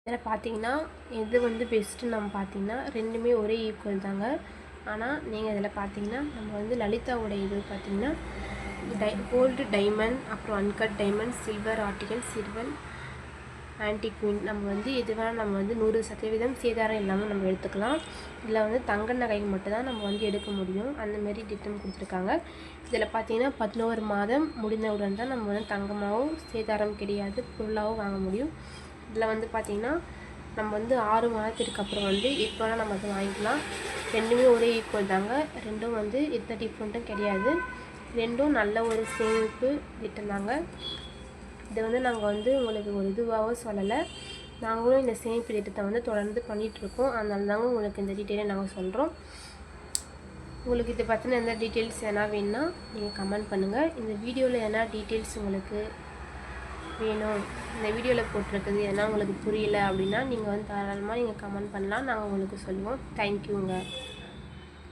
இதில் பார்த்தீங்கன்னா எது வந்து பெஸ்ட்டுன்னு நம்ம பார்த்தீங்கன்னா ரெண்டுமே ஒரே ஈக்குவல் தாங்க. ஆனால் நீங்கள் இதில் பார்த்தீங்கன்னா நம்ம வந்து லலிதாவோட இது பார்த்தீங்கன்னா கோல்டு டைமண்ட், அப்புறம் uncut diamond, silver article, silver antique queen, நம்ம வந்து எது வேணால் நம்ம வந்து 100% சேதாரம் இல்லாமல் நம்ம எடுத்துக்கலாம். இதில் வந்து தங்க நகை மட்டும்தான் நம்ம வந்து எடுக்க முடியும். அந்தமாரி திட்டம் கொடுத்துருக்காங்க. இதில் பார்த்தீங்கன்னா 11 மாதம் முடிந்தவுடன் தான் நம்ம வந்து தங்கமாகவும் சேதாரம் கிடையாது பொருளாகவும் வாங்க முடியும். இதில் வந்து பார்த்திங்கன்னா நம்ம வந்து 6 மாதத்திற்கு அப்புறம் வந்து எப்போ வேணால் நம்ம அதை வாங்கிக்கலாம். ரெண்டுமே ஒரே ஈக்குவல் தாங்க. ரெண்டும் வந்து எந்த டிஃப்ரெண்ட்டும் கிடையாது. ரெண்டும் நல்ல ஒரு சேமிப்பு திட்டம் தாங்க. இதை வந்து நாங்கள் வந்து உங்களுக்கு ஒரு இதுவாகவும் சொல்லலை. நாங்களும் இந்த சேமிப்பு திட்டத்தை வந்து தொடர்ந்து பண்ணிகிட்ருக்கோம். அதனால தாங்க உங்களுக்கு இந்த டீட்டெயிலை நாங்கள் சொல்கிறோம். உங்களுக்கு இதை பற்றின எந்த டீட்டெயில்ஸ் எதனா வேணுன்னா நீங்கள் கமெண்ட் பண்ணுங்கள். இந்த வீடியோவில் எதனா டீட்டெயில்ஸ் உங்களுக்கு வேணும், இந்த வீடியோவில் போட்டிருக்குது எதனா உங்களுக்கு புரியல அப்படின்னா நீங்கள் வந்து தாராளமாக நீங்கள் கமெண்ட் பண்ணலாம். நாங்கள் உங்களுக்கு சொல்லுவோம். தேங்க்யூங்க.